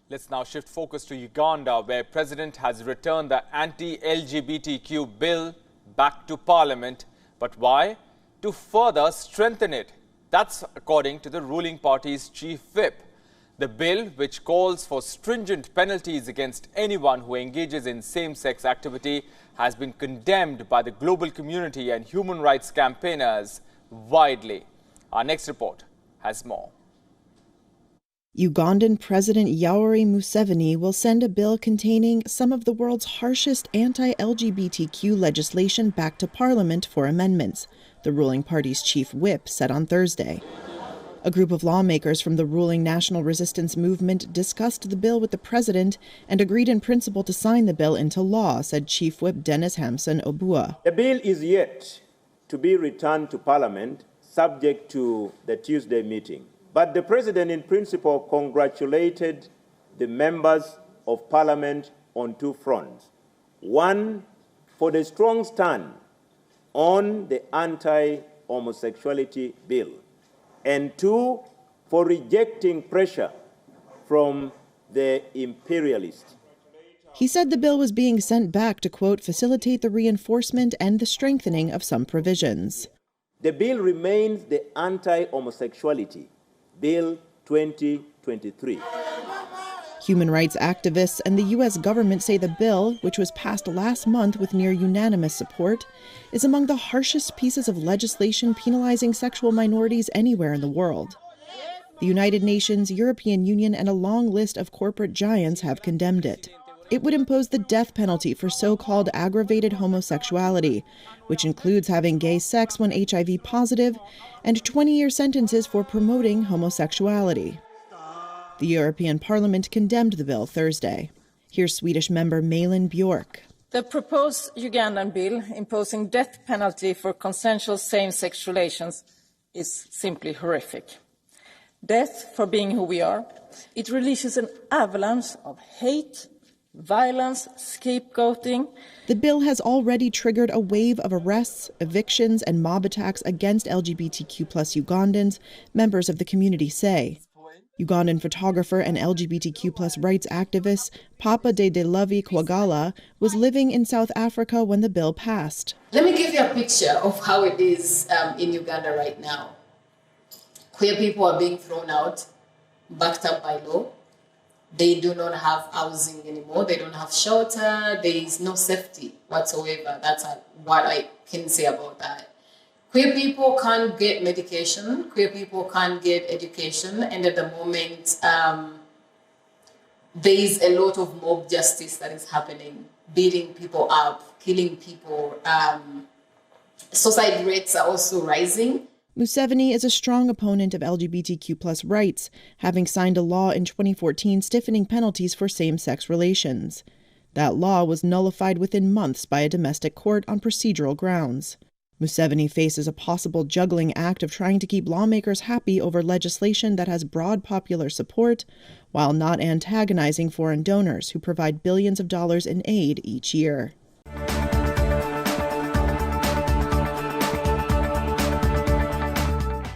Let's now shift focus to Uganda, where President has returned the anti-LGBTQ bill back to Parliament. But why? To further strengthen it. That's according to the ruling party's chief whip. The bill, which calls for stringent penalties against anyone who engages in same-sex activity, has been condemned by the global community and human rights campaigners widely. Our next report has more. Ugandan President Yoweri Museveni will send a bill containing some of the world's harshest anti-LGBTQ legislation back to Parliament for amendments, the ruling party's chief whip said on Thursday. A group of lawmakers from the ruling National Resistance Movement discussed the bill with the president and agreed in principle to sign the bill into law, said Chief Whip Dennis Hampson Obua. The bill is yet to be returned to Parliament, subject to the Tuesday meeting. But the President, in principle, congratulated the members of Parliament on two fronts. One, for the strong stand on the anti-homosexuality bill. And two, for rejecting pressure from the imperialists. He said the bill was being sent back to, quote, facilitate the reinforcement and the strengthening of some provisions. The bill remains the anti-homosexuality Bill 2023. Human rights activists and the U.S. government say the bill, which was passed last month with near unanimous support, is among the harshest pieces of legislation penalizing sexual minorities anywhere in the world. The United Nations, European Union, and a long list of corporate giants have condemned it. It would impose the death penalty for so-called aggravated homosexuality, which includes having gay sex when HIV positive, and 20-year sentences for promoting homosexuality. The European Parliament condemned the bill Thursday. Here's Swedish member Malin Bjork. The proposed Ugandan bill imposing death penalty for consensual same-sex relations is simply horrific. Death for being who we are. It releases an avalanche of hate, violence, scapegoating. The bill has already triggered a wave of arrests, evictions, and mob attacks against LGBTQ+ Ugandans, members of the community say. Ugandan photographer and LGBTQ+ rights activist Papa de Delavi Kwagala was living in South Africa when the bill passed. Let me give you a picture of how it is in Uganda right now. Queer people are being thrown out, backed up by law. They do not have housing anymore. They don't have shelter. There is no safety whatsoever. That's what I can say about that. Queer people can't get medication. Queer people can't get education. And at the moment, there is a lot of mob justice that is happening, beating people up, killing people. Suicide rates are also rising. Museveni is a strong opponent of LGBTQ+ rights, having signed a law in 2014 stiffening penalties for same-sex relations. That law was nullified within months by a domestic court on procedural grounds. Museveni faces a possible juggling act of trying to keep lawmakers happy over legislation that has broad popular support, while not antagonizing foreign donors who provide billions of dollars in aid each year.